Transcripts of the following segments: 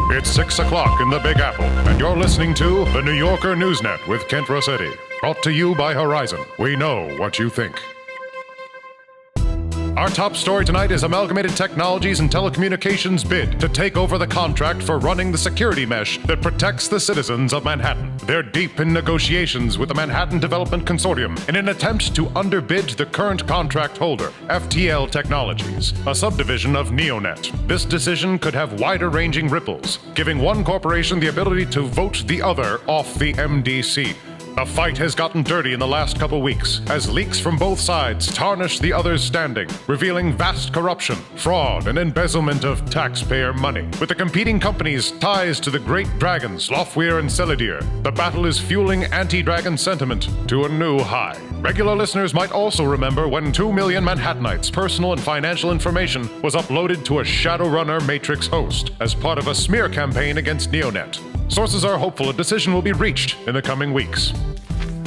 It's 6 o'clock in the Big Apple, and you're listening to the New Yorker Newsnet with Kent Rossetti. Brought to you by Horizon. We know what you think. Our top story tonight is Amalgamated Technologies and Telecommunications bid to take over the contract for running the security mesh that protects the citizens of Manhattan. They're deep in negotiations with the Manhattan Development Consortium in an attempt to underbid the current contract holder, FTL Technologies, a subdivision of Neonet. This decision could have wider-ranging ripples, giving one corporation the ability to vote the other off the MDC. The fight has gotten dirty in the last couple weeks, as leaks from both sides tarnish the other's standing, revealing vast corruption, fraud, and embezzlement of taxpayer money. With the competing companies' ties to the great dragons, Lofweir and Celidir, the battle is fueling anti-dragon sentiment to a new high. Regular listeners might also remember when 2 million Manhattanites' personal and financial information was uploaded to a Shadowrunner Matrix host as part of a smear campaign against Neonet. Sources are hopeful a decision will be reached in the coming weeks.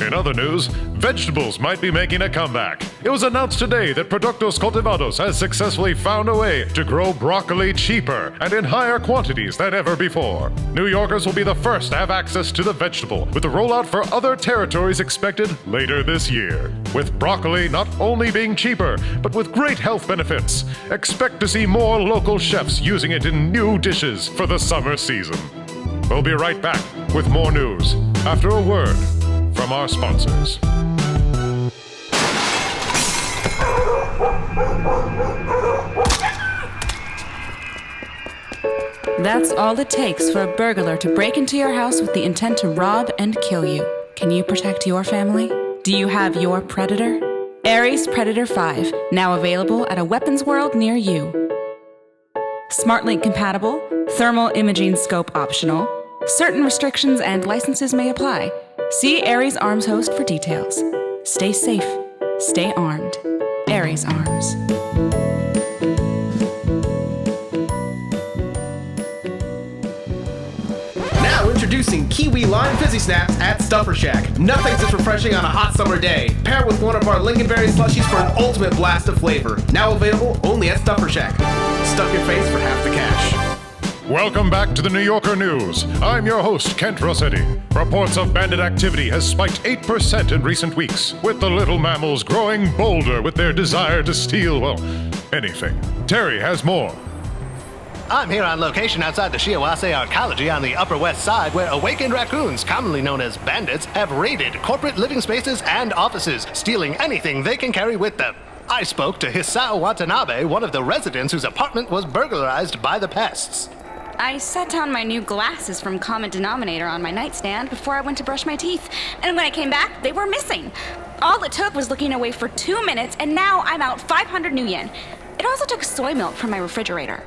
In other news, vegetables might be making a comeback. It was announced today that Productos Cultivados has successfully found a way to grow broccoli cheaper and in higher quantities than ever before. New Yorkers will be the first to have access to the vegetable, with the rollout for other territories expected later this year. With broccoli not only being cheaper, but with great health benefits, expect to see more local chefs using it in new dishes for the summer season. We'll be right back with more news after a word from our sponsors. That's all it takes for a burglar to break into your house with the intent to rob and kill you. Can you protect your family? Do you have your Predator? Ares Predator 5, now available at a Weapons World near you. SmartLink compatible, thermal imaging scope optional. Certain restrictions and licenses may apply. See Ares Arms Host for details. Stay safe. Stay armed. Ares Arms. Now introducing Kiwi Lime Fizzy Snaps at Stuffer Shack. Nothing's as refreshing on a hot summer day. Pair with one of our Lincolnberry slushies for an ultimate blast of flavor. Now available only at Stuffer Shack. Stuff your face for half the cash. Welcome back to the New Yorker News. I'm your host, Kent Rossetti. Reports of bandit activity has spiked 8% in recent weeks, with the little mammals growing bolder with their desire to steal, well, anything. Terry has more. I'm here on location outside the Shiawase Arcology on the Upper West Side, where awakened raccoons, commonly known as bandits, have raided corporate living spaces and offices, stealing anything they can carry with them. I spoke to Hisao Watanabe, one of the residents whose apartment was burglarized by the pests. I set down my new glasses from Common Denominator on my nightstand before I went to brush my teeth, and when I came back, they were missing. All it took was looking away for 2 minutes, and now I'm out 500 new yen. It also took soy milk from my refrigerator.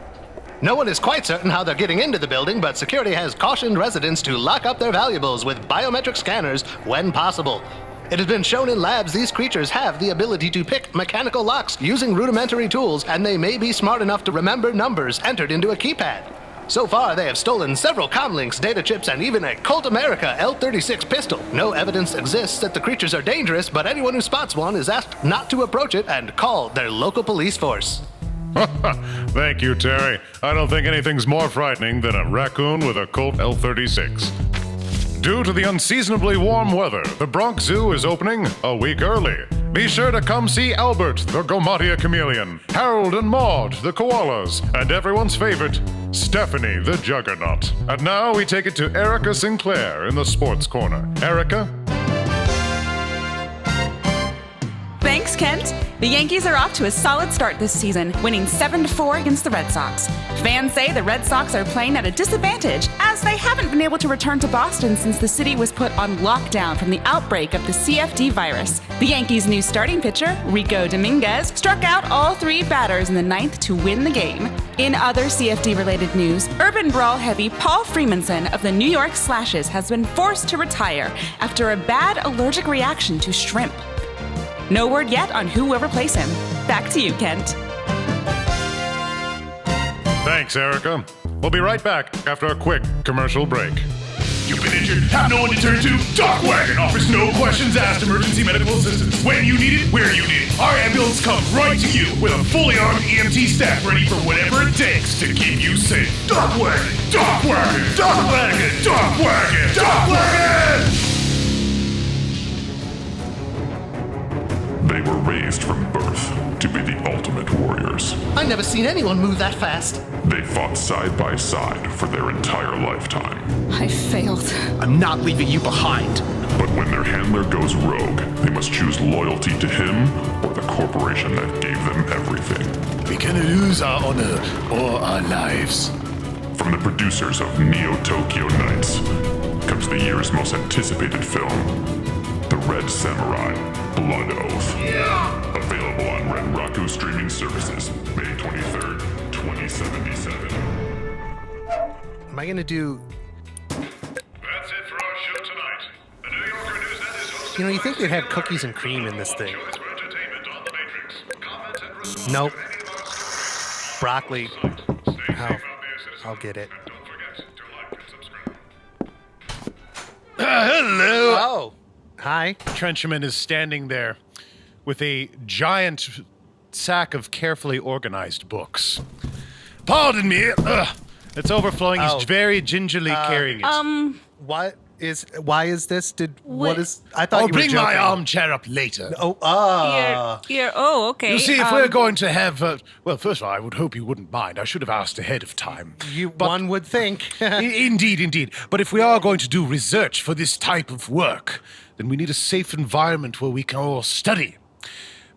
No one is quite certain how they're getting into the building, but security has cautioned residents to lock up their valuables with biometric scanners when possible. It has been shown in labs these creatures have the ability to pick mechanical locks using rudimentary tools, and they may be smart enough to remember numbers entered into a keypad. So far, they have stolen several comlinks, data chips, and even a Colt America L36 pistol. No evidence exists that the creatures are dangerous, but anyone who spots one is asked not to approach it and call their local police force. Thank you, Terry. I don't think anything's more frightening than a raccoon with a Colt L36. Due to the unseasonably warm weather, the Bronx Zoo is opening a week early. Be sure to come see Albert, the Gomatia chameleon, Harold and Maud, the koalas, and everyone's favorite, Stephanie, the juggernaut. And now we take it to Erica Sinclair in the Sports Corner. Erica? Thanks, Kent. The Yankees are off to a solid start this season, winning 7-4 against the Red Sox. Fans say the Red Sox are playing at a disadvantage, as they haven't been able to return to Boston since the city was put on lockdown from the outbreak of the CFD virus. The Yankees' new starting pitcher, Rico Dominguez, struck out all 3 batters in the 9th to win the game. In other CFD-related news, urban brawl heavy Paul Freemanson of the New York Slashes has been forced to retire after a bad allergic reaction to shrimp. No word yet on who will replace him. Back to you, Kent. Thanks, Erica. We'll be right back after a quick commercial break. You've been injured, have no one to turn to? Doc Wagon offers no questions asked emergency medical assistance. When you need it, where you need it. Our ambulance comes right to you with a fully armed EMT staff ready for whatever it takes to keep you safe. Doc Wagon! Doc Wagon! Doc Wagon! Doc Wagon! Doc Wagon! They were raised from birth to be the ultimate warriors. I've never seen anyone move that fast. They fought side by side for their entire lifetime. I failed. I'm not leaving you behind. But when their handler goes rogue, they must choose loyalty to him or the corporation that gave them everything. We can lose our honor or our lives. From the producers of Neo Tokyo Nights comes the year's most anticipated film, The Red Samurai, Blood Oath. Available on Red Raku streaming services, May 23rd, 2077. Am I gonna do... That's it for our show tonight. The New Yorker Newsnet is hosted. You know, you think they'd have cookies and cream in this thing. Choice for entertainment on the Matrix. Comment and respond Nope. to any of our questions. Broccoli. Stay safe I'll- out there, citizens. I'll get it. And don't forget to like and subscribe. Hello. Oh. Hi. Trenchman is standing there with a giant sack of carefully organized books. Pardon me. It's overflowing. Oh. He's very gingerly carrying it. Why is this? What is... I thought I'll you were bring my joking. armchair up later. Oh, okay. You see, if we're going to have... well, first of all, I would hope you wouldn't mind. I should have asked ahead of time. One would think. Indeed. But if we are going to do research for this type of work, then we need a safe environment where we can all study.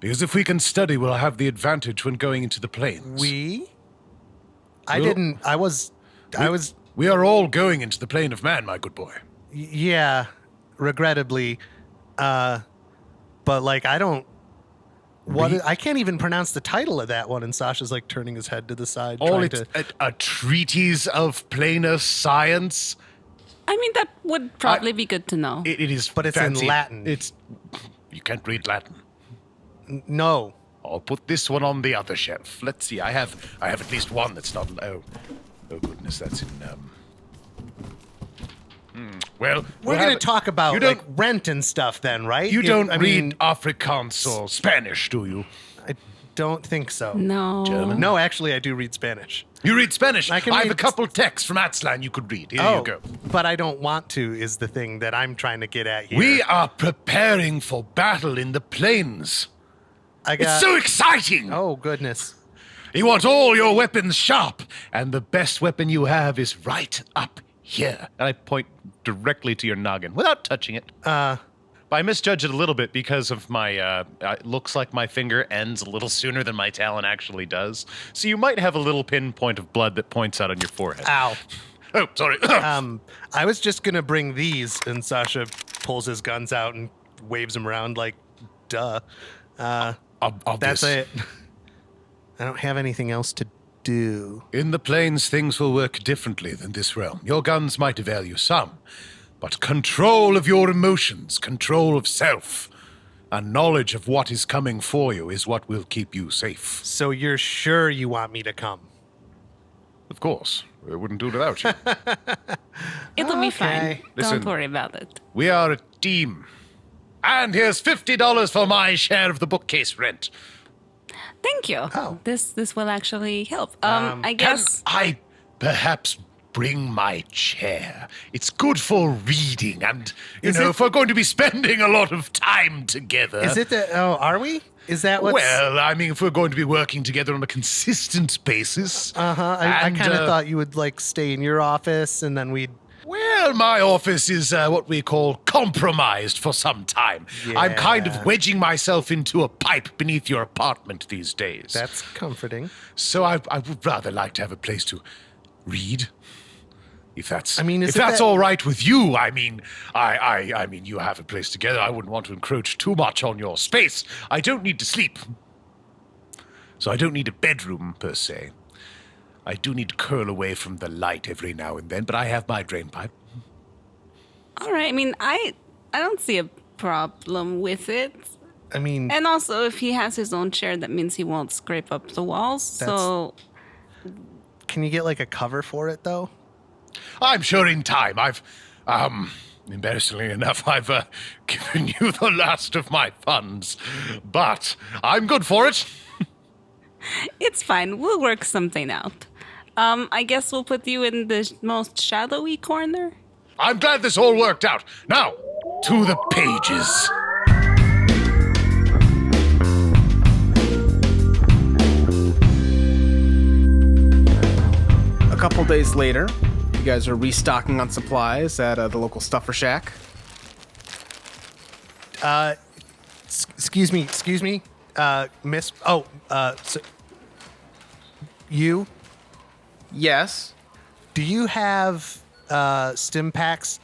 Because if we can study, we'll have the advantage when going into the planes. We Yeah, regrettably. But like, I don't... I can't even pronounce the title of that one, and Sasha's like turning his head to the side. All trying it's to... a treatise of planar science. I mean, that would probably be good to know. It is, But it's fancy. in Latin. You can't read Latin. No. I'll put this one on the other shelf. Let's see. I have at least one that's not. Oh goodness, that's in. Well, We're going to talk about you like don't- rent and stuff then, right? You don't I read mean, Afrikaans or Spanish, do you? I don't think so. No. German? No, actually, I do read Spanish. You read Spanish. I can have read- a couple texts from Atzlan you could read. Here you go. But I don't want to is the thing that I'm trying to get at here. We are preparing for battle in the plains. It's so exciting! Oh, goodness. You want all your weapons sharp, and the best weapon you have is right up here. And I point directly to your noggin without touching it. But I misjudge it a little bit because of my, it looks like my finger ends a little sooner than my talon actually does. So you might have a little pinpoint of blood that points out on your forehead. Ow. Oh, sorry. I was just going to bring these, and Sasha pulls his guns out and waves them around like, duh. That's it. I don't have anything else to do. In the plains, things will work differently than this realm. Your guns might avail you some, but control of your emotions, control of self, and knowledge of what is coming for you is what will keep you safe. So you're sure you want me to come? Of course. I wouldn't do it without you. It'll be fine. Okay. Listen. Don't worry about it. We are a team. And here's $50 for my share of the bookcase rent. Thank you. Oh. This will actually help. I Can guess. I perhaps bring my chair? It's good for reading, and, if we're going to be spending a lot of time together... Is it that? Oh, are we? Is that what's... Well, I mean, if we're going to be working together on a consistent basis... I and, kind of thought you would like stay in your office and then we'd... Well, my office is what we call compromised for some time. I'm kind of Yeah. wedging myself into a pipe beneath your apartment these days. That's comforting. So I would rather like to have a place to read. If that's, I mean, is if it that's that- all right with you, I mean, I mean, you have a place together. I wouldn't want to encroach too much on your space. I don't need to sleep, so I don't need a bedroom per se. I do need to curl away from the light every now and then, but I have my drain pipe. All right. I mean, I don't see a problem with it. I mean, And also, if he has his own chair, that means he won't scrape up the walls. So can you get like a cover for it though? I'm sure in time. I've Embarrassingly enough, I've given you the last of my funds. But I'm good for it. It's fine. We'll work something out. I guess we'll put you in the most shadowy corner. I'm glad this all worked out. Now, to the pages. A couple days later, you guys are restocking on supplies at the local Stuffer Shack. Excuse me, miss. You? Yes. Do you have stim packs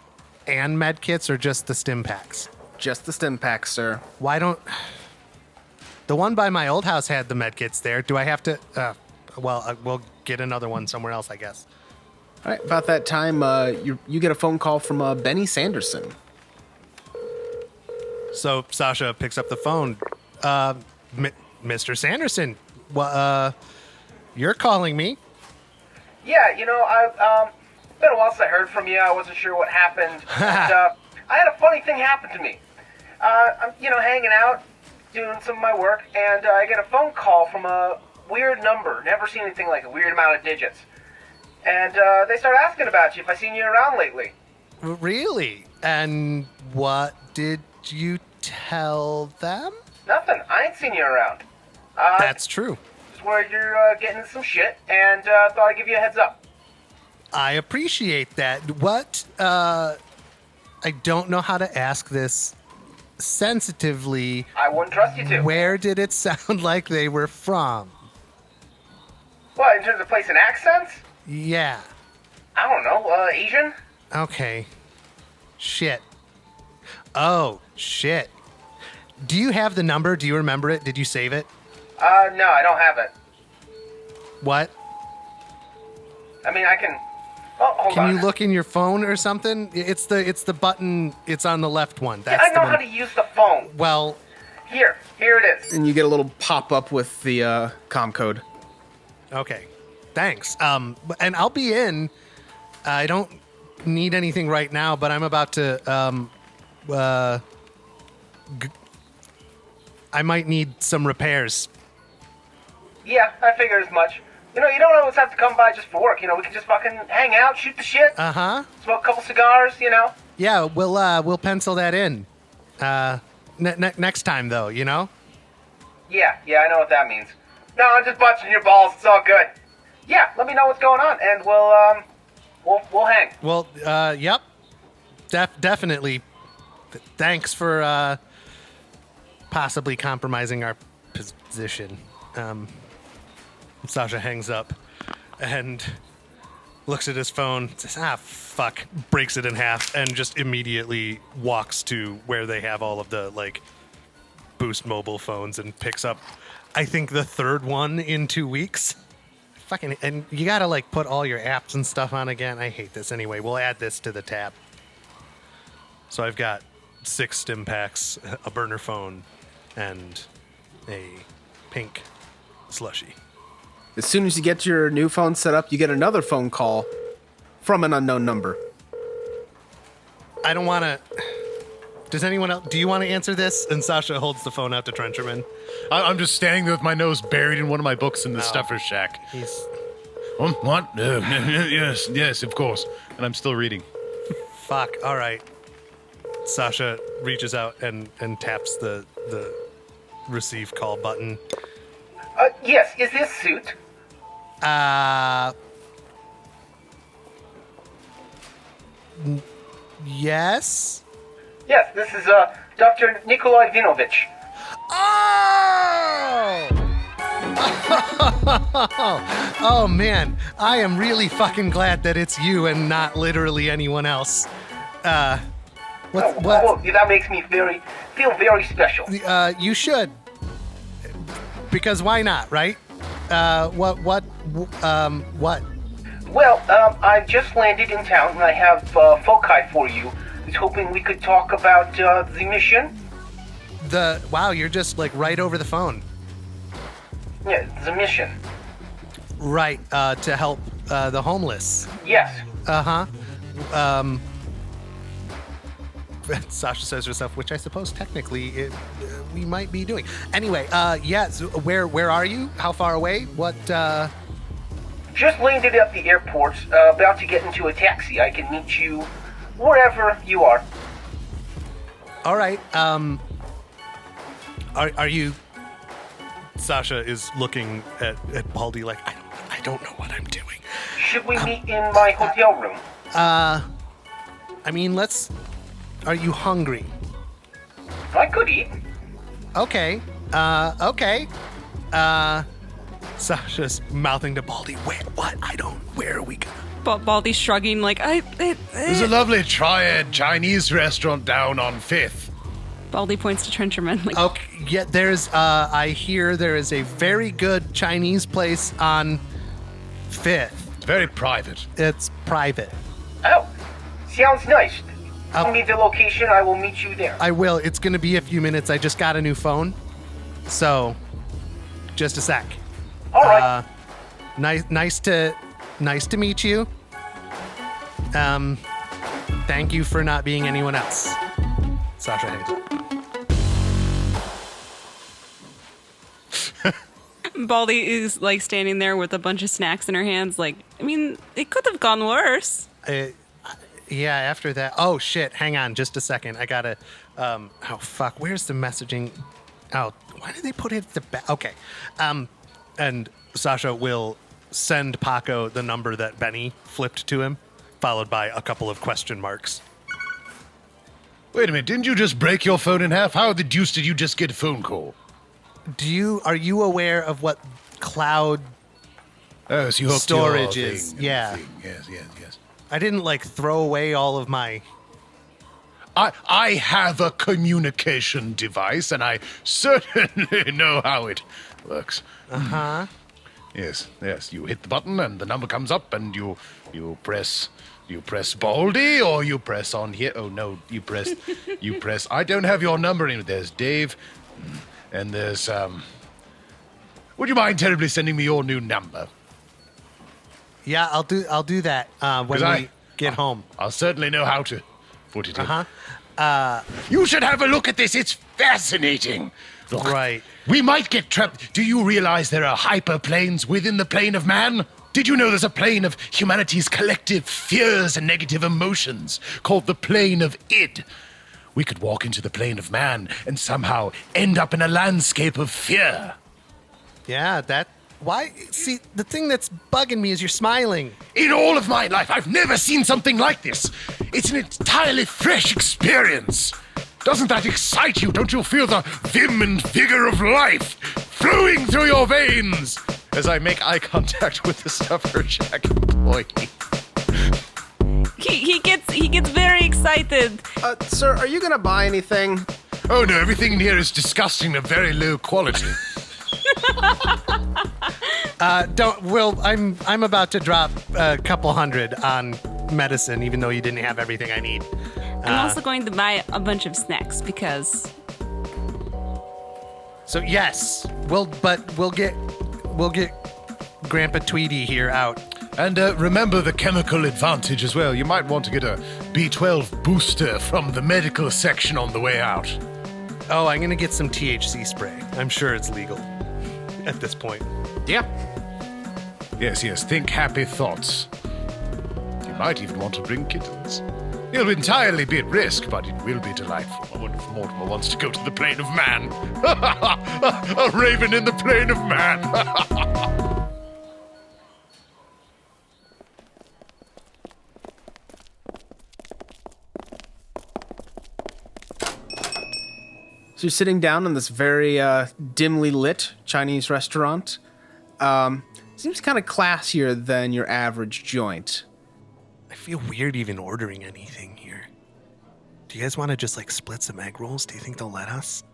and med kits, or just the stim packs? Just the stim packs, sir. Why don't the one by my old house had the med kits there? Do I have to? We'll get another one somewhere else, I guess. All right, about that time, you get a phone call from Benny Sanderson. So Sasha picks up the phone. Mr. Sanderson, you're calling me? Yeah, I've been a while since I heard from you. I wasn't sure what happened. And, I had a funny thing happen to me. I'm, hanging out, doing some of my work, and I get a phone call from a weird number. Never seen anything like a weird amount of digits. And they start asking about you if I've seen you around lately. Really? And what did you tell them? Nothing. I ain't seen you around. That's true. Just where you're getting into some shit, and thought I'd give you a heads up. I appreciate that. What? I don't know how to ask this sensitively. I wouldn't trust you to. Where did it sound like they were from? What, in terms of place and accents? Yeah. I don't know, Asian? Okay. Shit. Oh, shit. Do you have the number? Do you remember it? Did you save it? No, I don't have it. What? I mean, I can... Oh, hold on. Can you look in your phone or something? It's the button. It's on the left one. Yeah, That's I know the how one. to use the phone. Well, Here it is. And you get a little pop-up with the comm code. okay. Thanks. And I'll be in. I don't need anything right now, but I'm about to. I might need some repairs. Yeah, I figured as much. You don't always have to come by just for work. We can just fucking hang out, shoot the shit, smoke a couple cigars, Yeah, we'll pencil that in. Next time though, Yeah, I know what that means. No, I'm just busting your balls. It's all good. Yeah, let me know what's going on, and we'll hang. Well, yep. Definitely. Thanks for possibly compromising our position. Sacha hangs up and looks at his phone, says, fuck, breaks it in half, and just immediately walks to where they have all of the, Boost mobile phones and picks up, I think, the third one in 2 weeks. Fucking, and you gotta, put all your apps and stuff on again. I hate this anyway. We'll add this to the tab. So I've got 6 stim packs, a burner phone, and a pink slushie. As soon as you get your new phone set up, you get another phone call from an unknown number. I don't want to... Does anyone else... Do you want to answer this? And Sasha holds the phone out to Trencherman. I'm just standing there with my nose buried in one of my books in the Stuffer's Shack. He's... What? Yes, of course. And I'm still reading. Fuck, all right. Sasha reaches out and taps the receive call button. Yes, is this Suit? Yes? Yes, this is, Dr. Nikolai Vinovich. Oh! Oh, man. I am really fucking glad that it's you and not literally anyone else. What? Well, that makes me feel very special. You should. Because why not, right? What? Well, I just landed in town and I have foci for you. I was hoping we could talk about the mission. Wow, you're just right over the phone. Yeah, the mission. Right, to help the homeless. Yes. Uh-huh. Sacha says to herself, which I suppose technically we might be doing. Anyway, so where are you? How far away? What, Just landed at the airport, about to get into a taxi. I can meet you wherever you are. All right, are you... Sacha is looking at Baldy like, I don't know what I'm doing. Should we meet in my hotel room? I mean, are you hungry? I could eat. Okay. Sasha's mouthing to Baldy, where are we going? Baldy's shrugging like, There's a lovely triad Chinese restaurant down on 5th. Baldy points to Trencherman like, Okay, yeah, I hear there is a very good Chinese place on 5th. It's very private. It's private. Oh, sounds nice. Tell me the location, I will meet you there. I will. It's going to be a few minutes. I just got a new phone. So, just a sec. All right. Nice to meet you. Thank you for not being anyone else. Sacha Hayes. Baldy is like standing there with a bunch of snacks in her hands like, I mean, it could have gone worse. Yeah, after that. Oh, shit. Hang on just a second. I gotta. Oh, fuck. Where's the messaging? Oh, why did they put it at the back? Okay. And Sacha will send Paco the number that Benny flipped to him, followed by a couple of question marks. Wait a minute, didn't you just break your phone in half? How the deuce did you just get a phone call? Are you aware of what cloud Oh, so you hooked storage your is? thing, Yeah. thing. Yes. I didn't throw away all of my... I have a communication device, and I certainly know how it works. Uh-huh. Yes. You hit the button, and the number comes up, and you press Baldy, or you press on here. Oh no, you press. I don't have your number in. There's Dave, and there's Would you mind terribly sending me your new number? Yeah, I'll do that when we get home. I'll certainly know how to put it in. Uh-huh. You should have a look at this. It's fascinating. Look, Right. We might get trapped. Do you realize there are hyperplanes within the plane of man? Did you know there's a plane of humanity's collective fears and negative emotions called the plane of id? We could walk into the plane of man and somehow end up in a landscape of fear. Yeah, why? See, the thing that's bugging me is you're smiling. In all of my life, I've never seen something like this. It's an entirely fresh experience. Doesn't that excite you? Don't you feel the vim and vigor of life flowing through your veins? As I make eye contact with the Stuffer Shack employee. He gets very excited. Sir, are you gonna buy anything? Oh no, everything in here is disgusting and very low quality. I'm about to drop a couple hundred on medicine, even though you didn't have everything I need. I'm also going to buy a bunch of snacks because... So yes, we'll get Grandpa Tweety here out. And remember the chemical advantage as well. You might want to get a B12 booster from the medical section on the way out. Oh, I'm gonna get some THC spray. I'm sure it's legal at this point. Yep. Yes, think happy thoughts. You might even want to bring kittens. You'll entirely be at risk, but it will be delightful. I wonder if Mortimer wants to go to the plane of man. A raven in the plane of man. So you're sitting down in this very dimly lit Chinese restaurant. Seems kind of classier than your average joint. I feel weird even ordering anything here. Do you guys want to just split some egg rolls? Do you think they'll let us?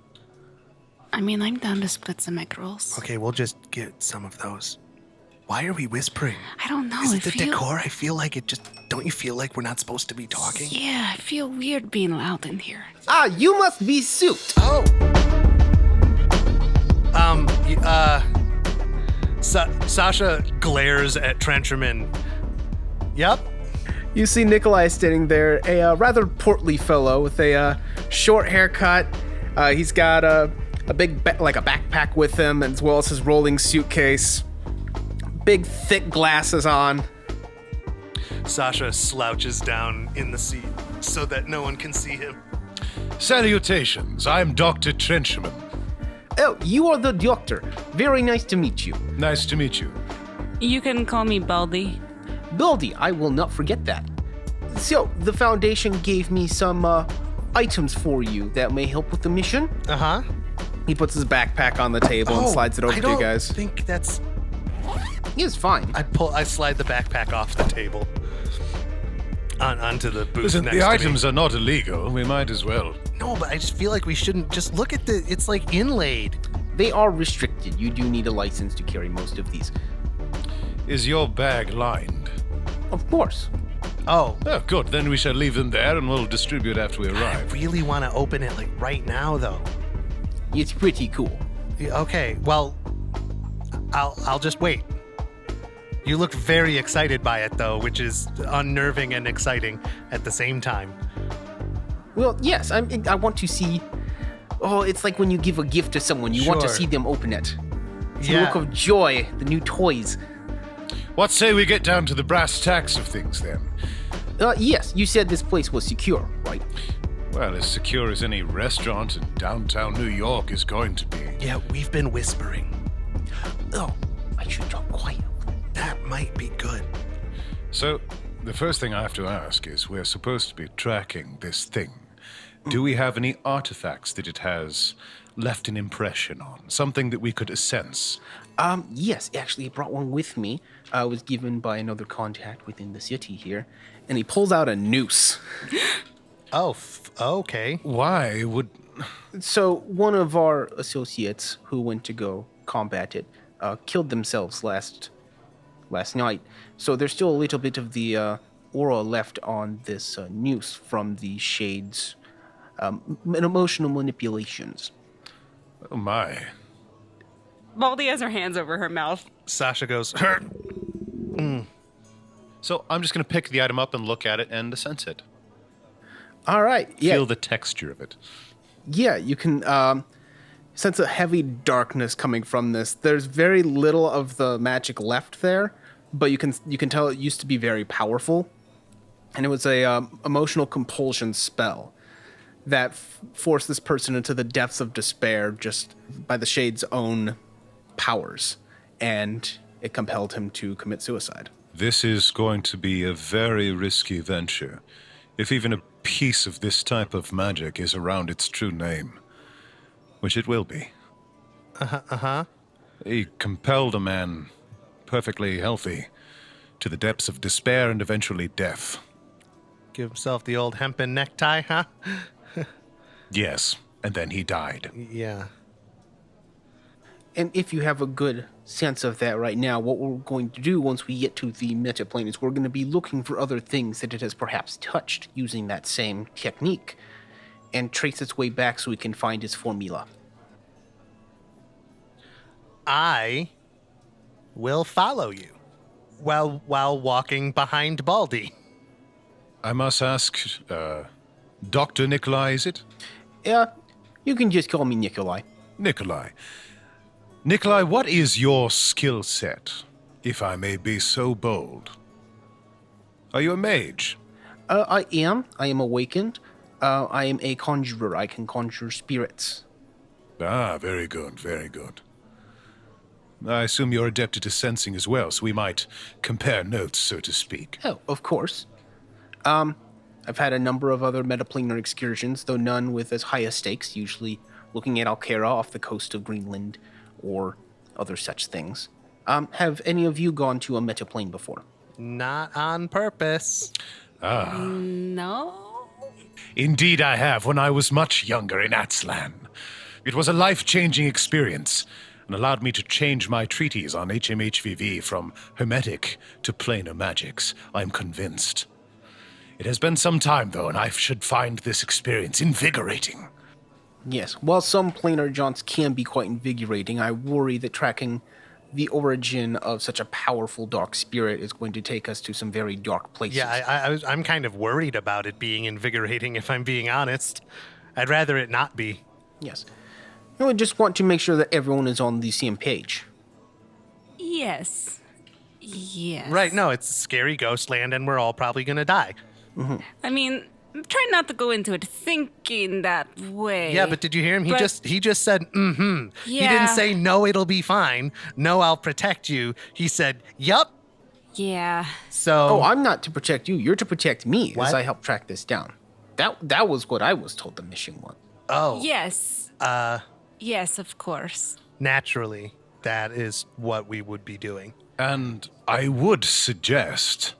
I mean, I'm down to split some egg rolls. Okay, we'll just get some of those. Why are we whispering? I don't know. Is it the decor? I feel like it just... Don't you feel like we're not supposed to be talking? Yeah, I feel weird being loud in here. Ah, you must be Suit. Oh. Sasha glares at Trencherman. Yep. You see Nikolai standing there, a rather portly fellow with a short haircut. He's got a big a backpack with him, as well as his rolling suitcase. Big thick glasses on. Sacha slouches down in the seat so that no one can see him. Salutations, I'm Dr. Trenchman. Oh, you are the doctor. Very nice to meet you. Nice to meet you. You can call me Baldy. Baldy, I will not forget that. So, the Foundation gave me some items for you that may help with the mission. Uh-huh. He puts his backpack on the table and slides it over to you guys. I think that's... It's fine. I slide the backpack off the table. Onto the booth Listen, next the to me. items are not illegal. We might as well. No, but I just feel like we shouldn't just look at the... It's like inlaid. They are restricted. You do need a license to carry most of these. Is your bag lined? Of course. Oh. Oh, good. Then we shall leave them there and we'll distribute after we I arrive. really want to open it like right now, though. It's pretty cool. Yeah, okay, well, I'll just wait. You look very excited by it, though, which is unnerving and exciting at the same time. Well, yes, I want to see... Oh, it's like when you give a gift to someone. You want to Sure. see them open it. It's Yeah. a look of joy, the new toys. What say we get down to the brass tacks of things then? Yes, you said this place was secure, right? Well, as secure as any restaurant in downtown New York is going to be. Yeah, we've been whispering. Oh, I should talk quietly. That might be good. So, the first thing I have to ask is, we're supposed to be tracking this thing. Do we have any artifacts that it has left an impression on? Something that we could sense? Yes, actually, I brought one with me. I was given by another contact within the city here. And he pulls out a noose. Oh, okay. Why would... So, one of our associates who went to go combat it killed themselves last night. So there's still a little bit of the aura left on this noose from the Shade's emotional manipulations. Oh my. Baldy has her hands over her mouth. Sacha goes, So I'm just going to pick the item up and look at it and sense it. All right. Yeah. Feel the texture of it. Yeah, you can sense a heavy darkness coming from this. There's very little of the magic left there, but you can tell it used to be very powerful, and it was a emotional compulsion spell that forced this person into the depths of despair just by the Shade's own powers, and it compelled him to commit suicide. This is going to be a very risky venture. If even a piece of this type of magic is around its true name, which it will be. He compelled a man, perfectly healthy, to the depths of despair and eventually death. give himself the old hempen necktie, huh? Yes, and then he died. Yeah. And if you have a good sense of that right now, what we're going to do once we get to the metaplane is we're going to be looking for other things that it has perhaps touched using that same technique and trace its way back so we can find its formula. I will follow you while walking behind Baldy. I must ask, Dr. Nikolai, is it? Yeah, you can just call me Nikolai. Nikolai. Nikolai, what is your skill set, if I may be so bold? Are you a mage? I am. I am awakened. I am a conjurer. I can conjure spirits. Ah, very good, very good. I assume you're adapted to sensing as well, so we might compare notes, so to speak. Oh, of course. I've had a number of other metaplanar excursions, though none with as high a stakes, usually looking at Alkera off the coast of Greenland or other such things. Have any of you gone to a metaplane before? Not on purpose. No? Indeed I have, when I was much younger in Atzlan. It was a life-changing experience, and allowed me to change my treatise on HMHVV from hermetic to planar magics, I'm convinced. It has been some time, though, and I should find this experience invigorating. Yes, while some planar jaunts can be quite invigorating, I worry that tracking the origin of such a powerful dark spirit is going to take us to some very dark places. Yeah, I'm kind of worried about it being invigorating, if I'm being honest. I'd rather it not be. Yes. I just want to make sure that everyone is on the same page. Yes. Yes. Right, no, it's scary ghost land, and we're all probably going to die. I mean, try not to go into it thinking that way. Yeah, but did you hear him? He just said, Yeah. He didn't say, no, it'll be fine. No, I'll protect you. He said, yup. Yeah. So. Oh, I'm not to protect you. You're to protect me What? as I help track this down. That was what I was told the mission was. Oh. Yes. Yes, of course. Naturally, that is what we would be doing. And I would suggest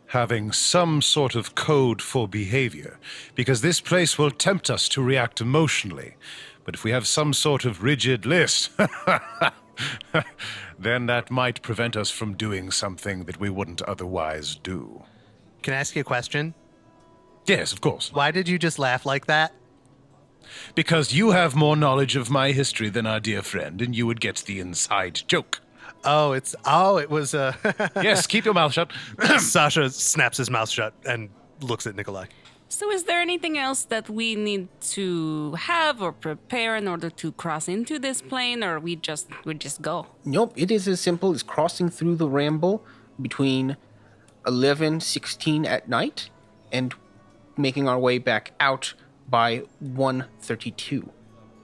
having some sort of code for behavior, because this place will tempt us to react emotionally. But if we have some sort of rigid list, then that might prevent us from doing something that we wouldn't otherwise do. Can I ask you a question? Yes, of course. Why did you just laugh like that? Because you have more knowledge of my history than our dear friend, and you would get the inside joke. It was Yes, keep your mouth shut. Sacha snaps his mouth shut and looks at Nikolai. So is there anything else that we need to have or prepare in order to cross into this plane, or we just go? Nope, it is as simple as crossing through the ramble between 11:16 at night and making our way back out by 1:32.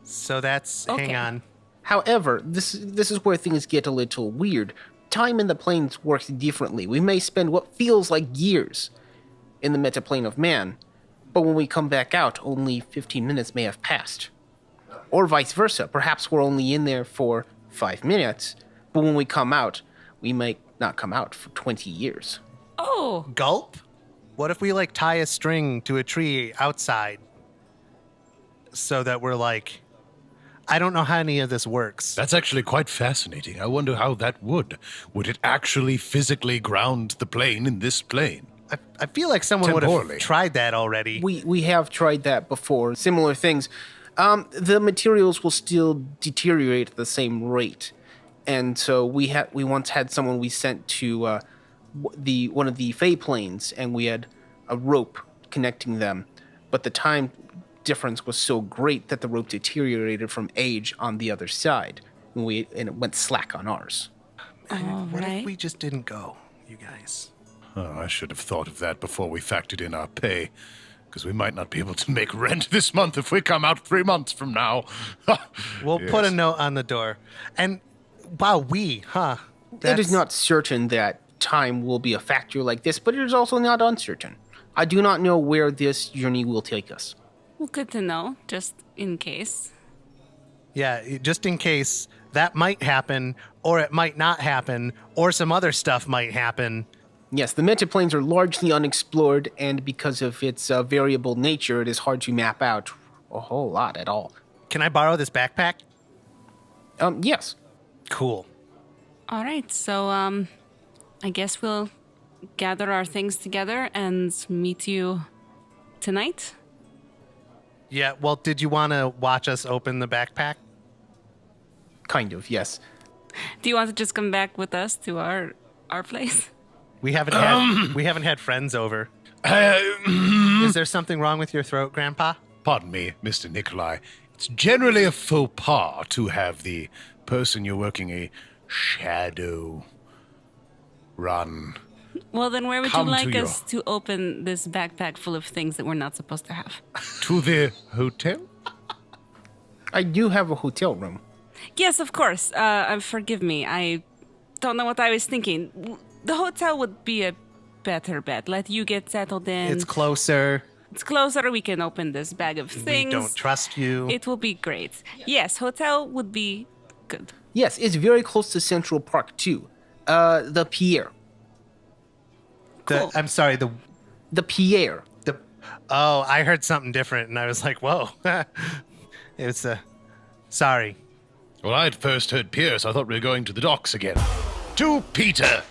So that's hang on. However, this is where things get a little weird. Time in the planes works differently. We may spend what feels like years in the metaplane of man, but when we come back out, only 15 minutes may have passed. Or vice versa. Perhaps we're only in there for 5 minutes, but when we come out, we might not come out for 20 years. Oh, Gulp? What if we tie a string to a tree outside so that we're I don't know how any of this works. That's actually quite fascinating. I wonder how that would. Would it actually physically ground the plane in this plane? I feel like someone would have Temporally. tried that already. We have tried that before, similar things. The materials will still deteriorate at the same rate. And so we once had someone we sent to one of the Fey planes, and we had a rope connecting them. But the time difference was so great that the rope deteriorated from age on the other side, and it went slack on ours. What right. if we just didn't go, you guys? Oh, I should have thought of that before we factored in our pay, because we might not be able to make rent this month if we come out 3 months from now. We'll put a note on the door. And, wow, It is not certain that time will be a factor like this, but it is also not uncertain. I do not know where this journey will take us. well, good to know, just in case. Yeah, just in case that might happen, or it might not happen, or some other stuff might happen. Yes, the metaplanes are largely unexplored, and because of its variable nature, it is hard to map out a whole lot at all. Can I borrow this backpack? Yes. Cool. All right, so I guess we'll gather our things together and meet you tonight. Yeah, well, did you want to watch us open the backpack? Kind of, yes. Do you want to just come back with us to our place? We haven't had friends over. Is there something wrong with your throat, Grandpa? Pardon me, Mr. Nikolai. It's generally a faux pas to have the person you're working a shadow run. Well, then where would Come you to like your- us to open this backpack full of things that we're not supposed to have? To the hotel? I do have a hotel room. Yes, of course. Forgive me. I don't know what I was thinking. The hotel would be a better bet. Let you get settled in. It's closer. It's closer. We can open this bag of things. We don't trust you. It will be great. Yes, hotel would be good. Yes, it's very close to Central Park, too. The Pierre. Cool. I'm sorry, The Pierre. Oh, I heard something different, and I was like, whoa. It's sorry. Well, I'd first heard Pierce. I thought we were going to the docks again. To Peter!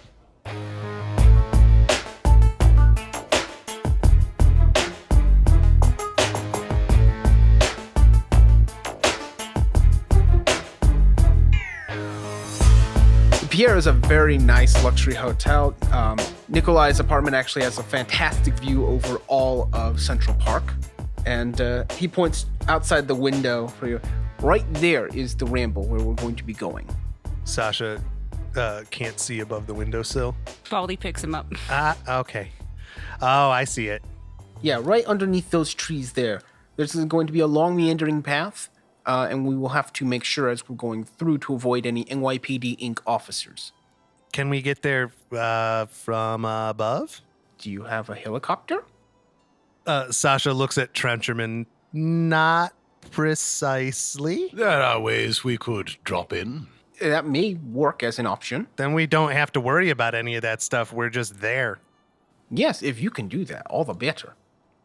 is a very nice luxury hotel. Nikolai's apartment actually has a fantastic view over all of Central Park. And he points outside the window for you. Right there is the ramble where we're going to be going. Sacha can't see above the windowsill. Baldy picks him up. Okay. Oh, I see it. Yeah, right underneath those trees there. There's going to be a long meandering path, and we will have to make sure as we're going through to avoid any NYPD Inc. officers. Can we get there from above? Do you have a helicopter? Sacha looks at Trencherman. Not precisely. There are ways we could drop in. That may work as an option. Then we don't have to worry about any of that stuff. We're just there. Yes, if you can do that, all the better.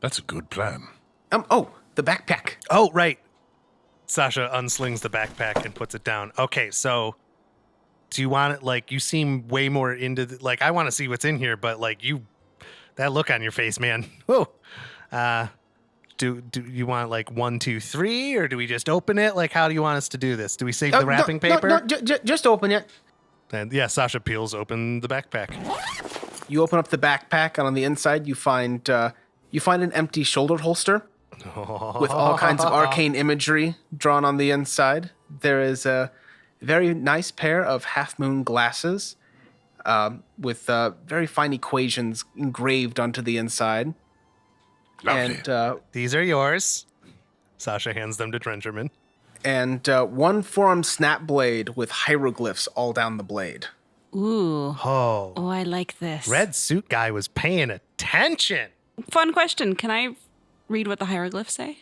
That's a good plan. The backpack. Oh, right. Sacha unslings the backpack and puts it down. Okay, so do you want it, like, you seem way more into, I want to see what's in here, but, that look on your face, man. Whoa. Do you want, 1, 2, 3, or do we just open it? How do you want us to do this? Do we save the wrapping paper? No, just open it. And, yeah, Sacha peels open the backpack. You open up the backpack, and on the inside you find an empty shoulder holster with all kinds of arcane imagery drawn on the inside. There is a very nice pair of half-moon glasses with very fine equations engraved onto the inside. Lovely. And these are yours. Sacha hands them to Trencherman. And one forearm snap blade with hieroglyphs all down the blade. Ooh. Oh, I like this. red suit guy was paying attention. Fun question. Can I read what the hieroglyphs say?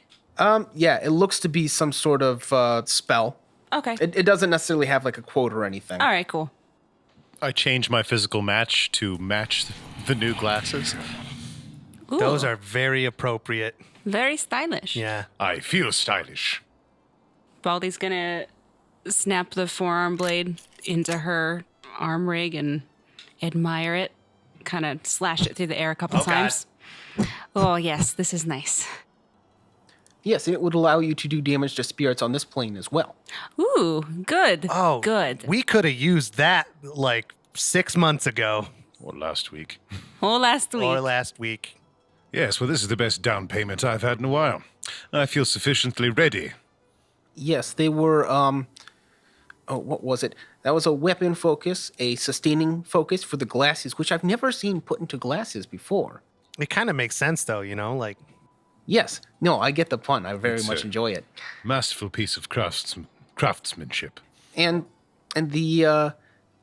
Yeah, it looks to be some sort of spell. Okay. It doesn't necessarily have a quote or anything. All right, cool. I changed my physical match to match the new glasses. Ooh, Those are very appropriate. very stylish. Yeah. I feel stylish. Baldy's gonna snap the forearm blade into her arm rig and admire it. Kind of slash it through the air a couple times. Oh, yes, this is nice. Yes, it would allow you to do damage to spirits on this plane as well. Ooh, good. Oh, good. We could have used that 6 months ago Or last week. Oh, last week. or last week. Yes, well, this is the best down payment I've had in a while. I feel sufficiently ready. Yes, they were, what was it? That was a weapon focus, a sustaining focus for the glasses, which I've never seen put into glasses before. It kind of makes sense, though, Yes, no, I get the pun. I very It's much a- enjoy it. Masterful piece of craftsmanship. And the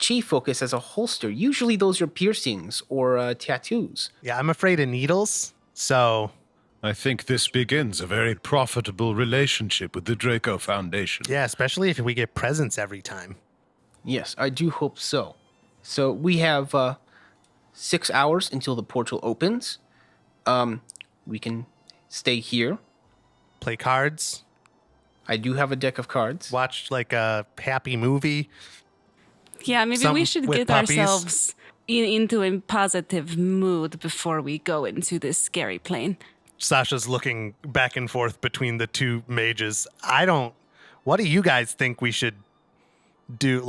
chi focus as a holster, usually those are piercings or tattoos. Yeah, I'm afraid of needles, so I think this begins a very profitable relationship with the Draco Foundation. yeah, especially if we get presents every time. Yes, I do hope so. So we have 6 hours until the portal opens. We can stay here. Play cards, I do have a deck of cards. watch a happy movie. Yeah, maybe Something we should with get puppies. ourselves into a positive mood before we go into this scary plane. Sasha's looking back and forth between the two mages. What do you guys think we should do?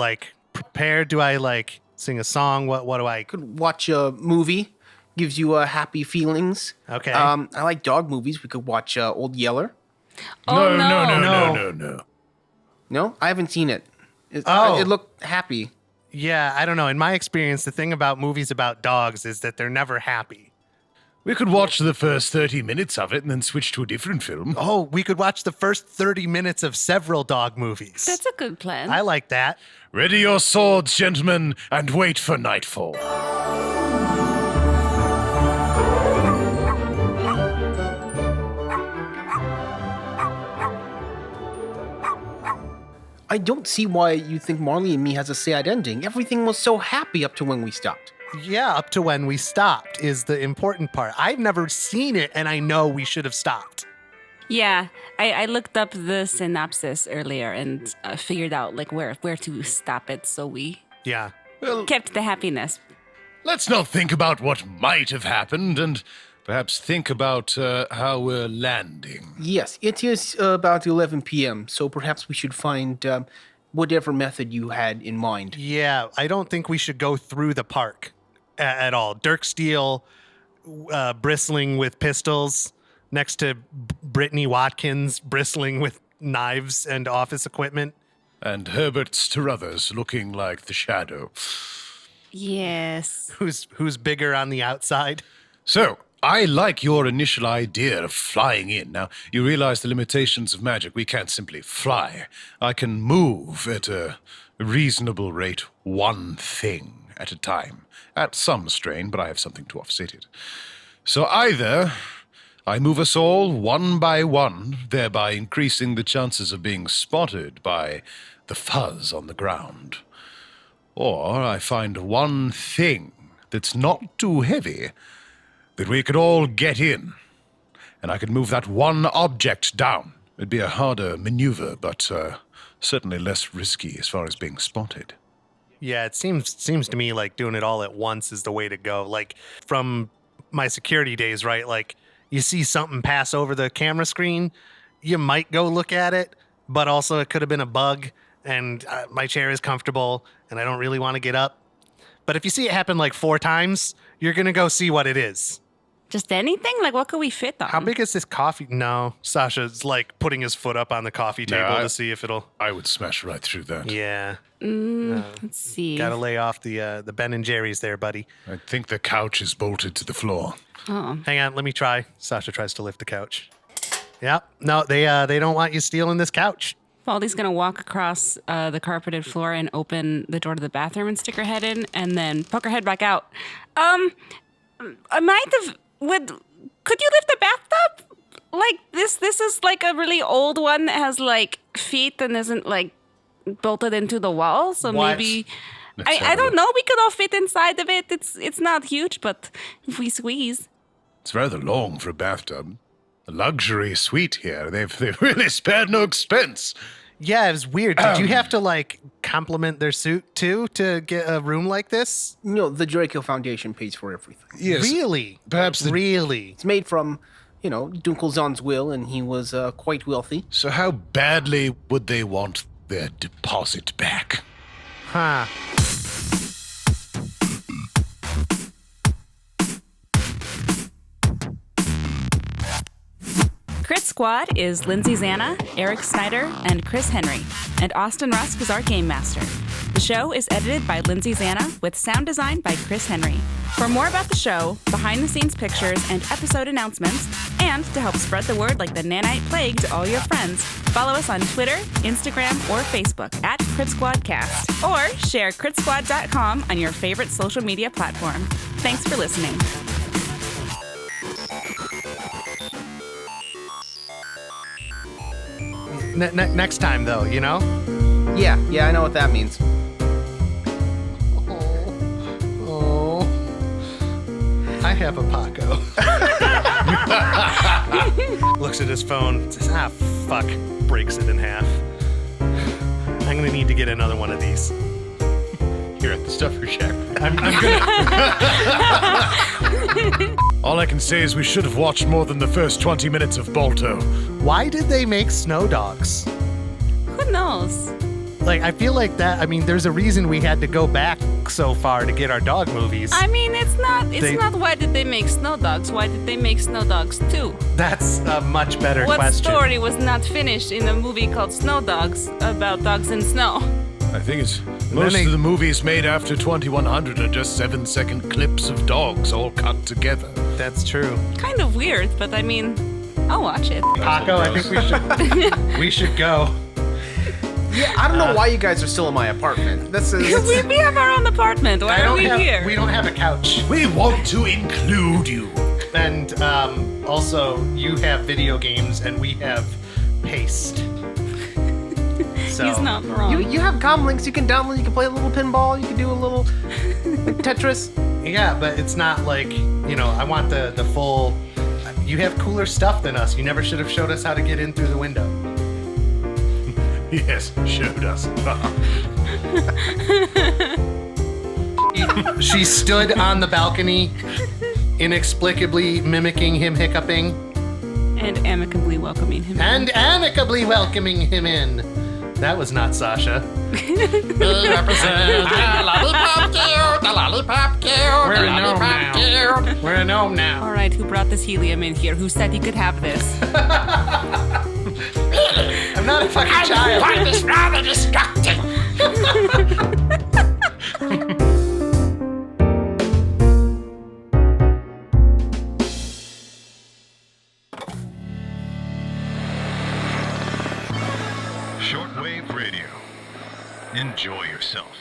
Prepare? Do I sing a song? What do I? Could watch a movie. Gives you happy feelings. Okay. I like dog movies. We could watch Old Yeller. Oh, No. No, I haven't seen it. It looked happy. Yeah, I don't know. In my experience, the thing about movies about dogs is that they're never happy. We could watch the first 30 minutes of it and then switch to a different film. Oh, we could watch the first 30 minutes of several dog movies. That's a good plan. I like that. Ready your swords, gentlemen, and wait for nightfall. I don't see why you think Marley and Me has a sad ending. Everything was so happy up to when we stopped. Yeah, up to when we stopped is the important part. I've never seen it, and I know we should have stopped. Yeah, I looked up the synopsis earlier and figured out where to stop it, so we Yeah. Well, kept the happiness. let's not think about what might have happened and perhaps think about how we're landing. Yes, it is about 11 p.m., so perhaps we should find whatever method you had in mind. Yeah, I don't think we should go through the park at all. Dirk Steele bristling with pistols next to Brittany Watkins bristling with knives and office equipment. And Herbert Struthers looking like the Shadow. Yes. Who's bigger on the outside? So, I like your initial idea of flying in. Now, you realize the limitations of magic. We can't simply fly. I can move at a reasonable rate, one thing at a time. At some strain, but I have something to offset it. So either I move us all one by one, thereby increasing the chances of being spotted by the fuzz on the ground. Or I find one thing that's not too heavy that we could all get in, and I could move that one object down. It'd be a harder maneuver, but certainly less risky as far as being spotted. Yeah, it seems to me like doing it all at once is the way to go. Like from my security days, right? Like you see something pass over the camera screen, you might go look at it, but also it could have been a bug, and my chair is comfortable, and I don't really want to get up. But if you see it happen like 4 times, you're going to go see what it is. Just anything? Like, what could we fit on? How big is this coffee? No, Sasha's like putting his foot up on the coffee table to see if it'll... I would smash right through that. Yeah. Let's see. Gotta lay off the Ben and Jerry's there, buddy. I think the couch is bolted to the floor. Oh. Hang on, let me try. Sasha tries to lift the couch. Yep. No, they don't want you stealing this couch. Baldy's going to walk across the carpeted floor and open the door to the bathroom and stick her head in and then poke her head back out. I might have... Could you lift the bathtub? Like, this is like a really old one that has, like, feet and isn't, like, bolted into the wall. So What? maybe... I don't know. We could all fit inside of it. It's not huge, but if we squeeze... It's rather long for a bathtub. A luxury suite here. They've really spared no expense. Yeah, it was weird. Did you have to, like, compliment their suit, too, to get a room like this? No, the Draco Foundation pays for everything. Yes. Really? Perhaps the... Really? It's made from, Dunkelzahn's will, and he was quite wealthy. So how badly would they want their deposit back? Huh. Crit Squad is Lindsay Zanna, Eric Snyder, and Chris Henry, and Austin Rusk is our game master. The show is edited by Lindsay Zanna with sound design by Chris Henry. For more about the show, behind-the-scenes pictures, and episode announcements, and to help spread the word like the nanite plague to all your friends, follow us on Twitter, Instagram, or Facebook at Crit Squad Cast, or share critsquad.com on your favorite social media platform. Thanks for listening. Next time, though, you know? Yeah, I know what that means. Oh. I have a Paco. Looks at his phone, says, fuck. Breaks it in half. I'm gonna need to get another one of these. Here at the Stuffer Shack. I'm gonna... All I can say is we should have watched more than the first 20 minutes of Balto. Why did they make snow dogs? Who knows? Like, I feel like that, there's a reason we had to go back so far to get our dog movies. I mean, it's not why did they make snow dogs? Why did they make snow dogs too? That's a much better What question. story was not finished in a movie called Snow Dogs about dogs in snow? I think it's most of the movies made after 2100 are just 7-second clips of dogs all cut together. That's true. Kind of weird, but I mean, I'll watch it. Paco, I think we should go. Yeah, I don't know why you guys are still in my apartment. we have our own apartment. Why are we here? We don't have a couch. We want to include you. And also, you have video games and we have paste. So. He's not wrong. You have comlinks. You can download. You can play a little pinball. You can do a little Tetris. Yeah, but it's not like, I want the full... You have cooler stuff than us. You never should have showed us how to get in through the window. Yes, showed us. She stood on the balcony, inexplicably mimicking him hiccuping. And amicably welcoming him in. And amicably welcoming him in. That was not Sasha. We represent the lollipop guild, the lollipop guild, We're the a gnome lollipop now. guild. We're a gnome now. All right, who brought this helium in here? Who said he could have this? I'm not a fucking child. I find this rather destructive. Shortwave radio. Enjoy yourself.